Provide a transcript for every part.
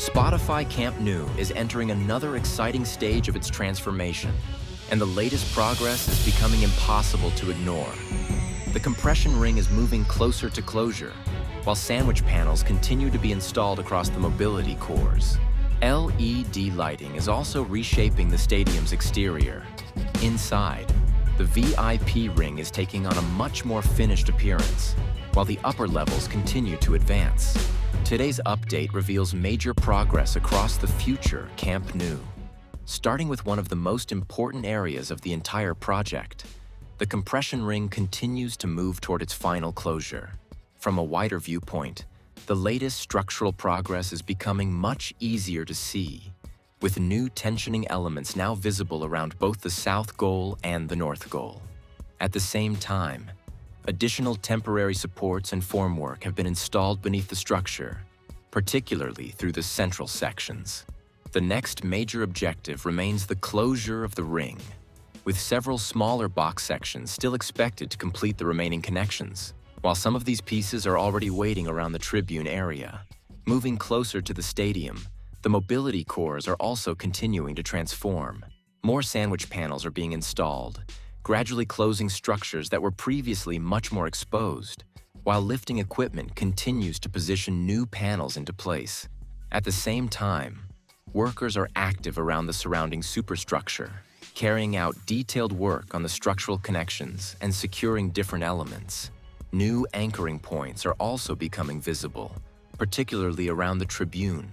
Spotify Camp Nou is entering another exciting stage of its transformation, and the latest progress is becoming impossible to ignore. The compression ring is moving closer to closure, while sandwich panels continue to be installed across the mobility cores. LED lighting is also reshaping the stadium's exterior. Inside, the VIP ring is taking on a much more finished appearance, while the upper levels continue to advance. Today's update reveals major progress across the future Camp Nou. Starting with one of the most important areas of the entire project, the compression ring continues to move toward its final closure. From a wider viewpoint, the latest structural progress is becoming much easier to see, with new tensioning elements now visible around both the south goal and the north goal. At the same time, additional temporary supports and formwork have been installed beneath the structure, particularly through the central sections. The next major objective remains the closure of the ring, with several smaller box sections still expected to complete the remaining connections. While some of these pieces are already waiting around the Tribune area, moving closer to the stadium, the mobility cores are also continuing to transform. More sandwich panels are being installed, gradually closing structures that were previously much more exposed, while lifting equipment continues to position new panels into place. At the same time, workers are active around the surrounding superstructure, carrying out detailed work on the structural connections and securing different elements. New anchoring points are also becoming visible, particularly around the Tribune.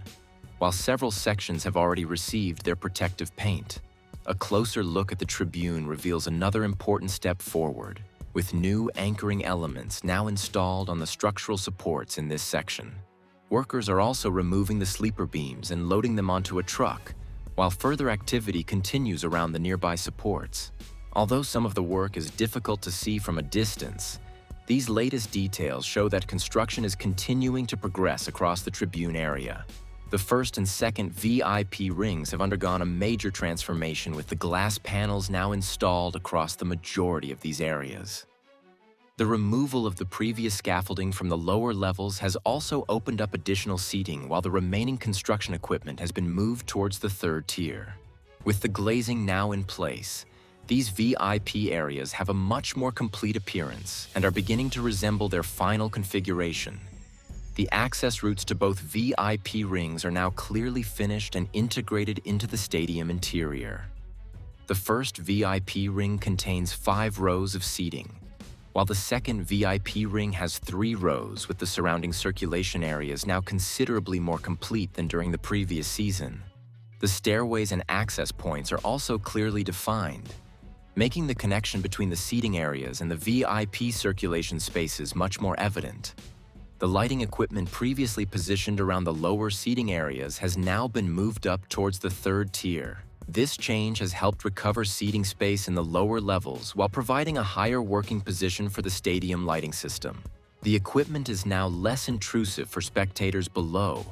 While several sections have already received their protective paint, a closer look at the Tribune reveals another important step forward, with new anchoring elements now installed on the structural supports in this section. Workers are also removing the sleeper beams and loading them onto a truck, while further activity continues around the nearby supports. Although some of the work is difficult to see from a distance, these latest details show that construction is continuing to progress across the Tribune area. The first and second VIP rings have undergone a major transformation, with the glass panels now installed across the majority of these areas. The removal of the previous scaffolding from the lower levels has also opened up additional seating, while the remaining construction equipment has been moved towards the third tier. With the glazing now in place, these VIP areas have a much more complete appearance and are beginning to resemble their final configuration. The access routes to both VIP rings are now clearly finished and integrated into the stadium interior. The first VIP ring contains 5 rows of seating, while the second VIP ring has 3 rows, with the surrounding circulation areas now considerably more complete than during the previous season. The stairways and access points are also clearly defined, making the connection between the seating areas and the VIP circulation spaces much more evident. The lighting equipment previously positioned around the lower seating areas has now been moved up towards the third tier. This change has helped recover seating space in the lower levels while providing a higher working position for the stadium lighting system. The equipment is now less intrusive for spectators below,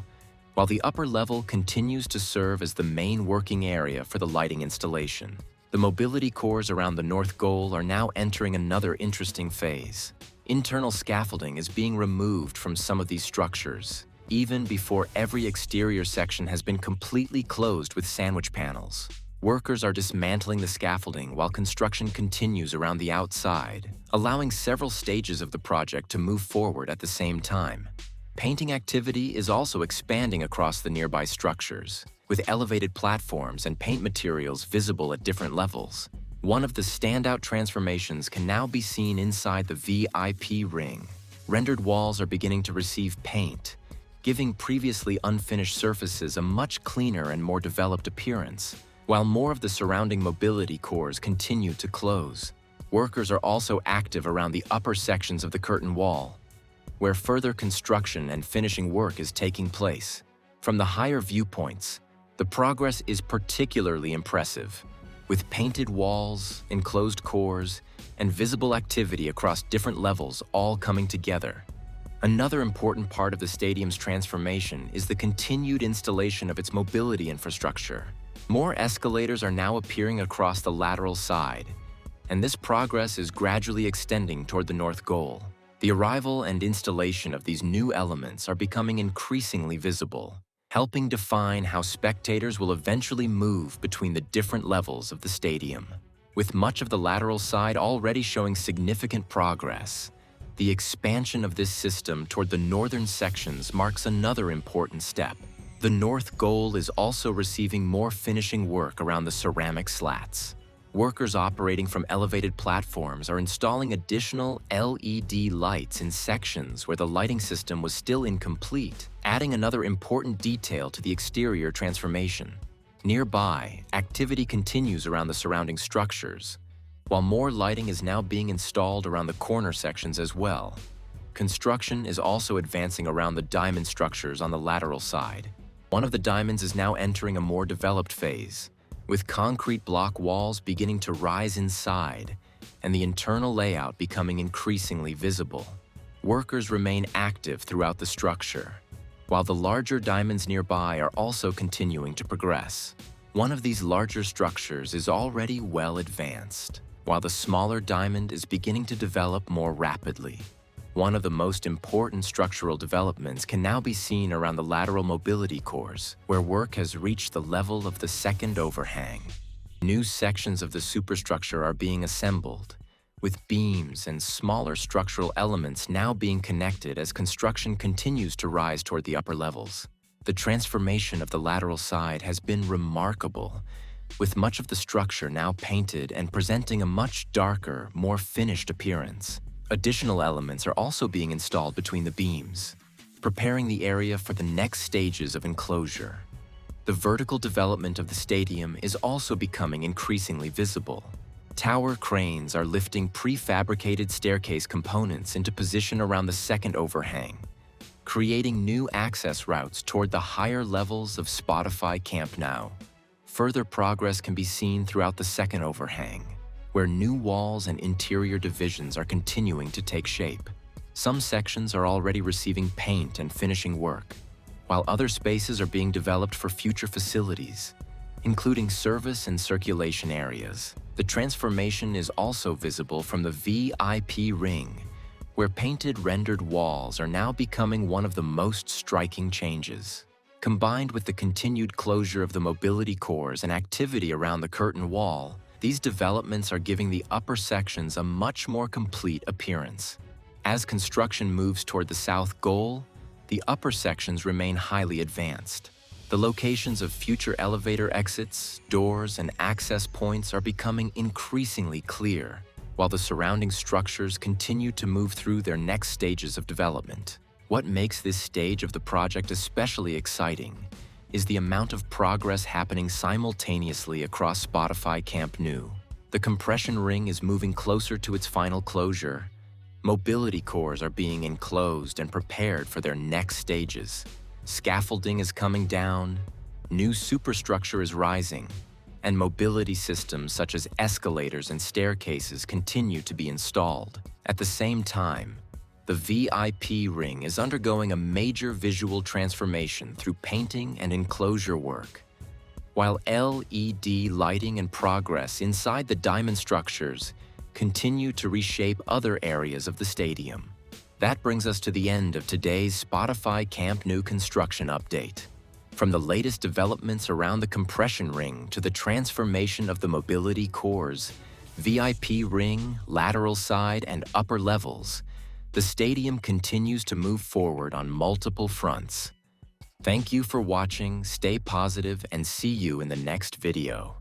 while the upper level continues to serve as the main working area for the lighting installation. The mobility cores around the north goal are now entering another interesting phase. Internal scaffolding is being removed from some of these structures, even before every exterior section has been completely closed with sandwich panels. Workers are dismantling the scaffolding while construction continues around the outside, allowing several stages of the project to move forward at the same time. Painting activity is also expanding across the nearby structures, with elevated platforms and paint materials visible at different levels. One of the standout transformations can now be seen inside the VIP ring. Rendered walls are beginning to receive paint, giving previously unfinished surfaces a much cleaner and more developed appearance, while more of the surrounding mobility cores continue to close. Workers are also active around the upper sections of the curtain wall, where further construction and finishing work is taking place. From the higher viewpoints, the progress is particularly impressive, with painted walls, enclosed cores, and visible activity across different levels all coming together. Another important part of the stadium's transformation is the continued installation of its mobility infrastructure. More escalators are now appearing across the lateral side, and this progress is gradually extending toward the north goal. The arrival and installation of these new elements are becoming increasingly visible, helping define how spectators will eventually move between the different levels of the stadium. With much of the lateral side already showing significant progress, the expansion of this system toward the northern sections marks another important step. The north goal is also receiving more finishing work around the ceramic slats. Workers operating from elevated platforms are installing additional LED lights in sections where the lighting system was still incomplete, adding another important detail to the exterior transformation. Nearby, activity continues around the surrounding structures, while more lighting is now being installed around the corner sections as well. Construction is also advancing around the diamond structures on the lateral side. One of the diamonds is now entering a more developed phase, with concrete block walls beginning to rise inside and the internal layout becoming increasingly visible. Workers remain active throughout the structure, while the larger diamonds nearby are also continuing to progress. One of these larger structures is already well advanced, while the smaller diamond is beginning to develop more rapidly. One of the most important structural developments can now be seen around the lateral mobility cores, where work has reached the level of the second overhang. New sections of the superstructure are being assembled, with beams and smaller structural elements now being connected as construction continues to rise toward the upper levels. The transformation of the lateral side has been remarkable, with much of the structure now painted and presenting a much darker, more finished appearance. Additional elements are also being installed between the beams, preparing the area for the next stages of enclosure. The vertical development of the stadium is also becoming increasingly visible. Tower cranes are lifting prefabricated staircase components into position around the second overhang, creating new access routes toward the higher levels of Spotify Camp Nou. Further progress can be seen throughout the second overhang, where new walls and interior divisions are continuing to take shape. Some sections are already receiving paint and finishing work, while other spaces are being developed for future facilities, including service and circulation areas. The transformation is also visible from the VIP ring, where painted rendered walls are now becoming one of the most striking changes. Combined with the continued closure of the mobility cores and activity around the curtain wall, these developments are giving the upper sections a much more complete appearance. As construction moves toward the south goal, the upper sections remain highly advanced. The locations of future elevator exits, doors, and access points are becoming increasingly clear, while the surrounding structures continue to move through their next stages of development. What makes this stage of the project especially exciting is the amount of progress happening simultaneously across Spotify Camp Nou. The compression ring is moving closer to its final closure. Mobility cores are being enclosed and prepared for their next stages. Scaffolding is coming down, new superstructure is rising, and mobility systems such as escalators and staircases continue to be installed. At the same time, the VIP ring is undergoing a major visual transformation through painting and enclosure work, while LED lighting and progress inside the diamond structures continue to reshape other areas of the stadium. That brings us to the end of today's Spotify Camp Nou construction update. From the latest developments around the compression ring to the transformation of the mobility cores, VIP ring, lateral side, and upper levels, the stadium continues to move forward on multiple fronts. Thank you for watching, stay positive, and see you in the next video.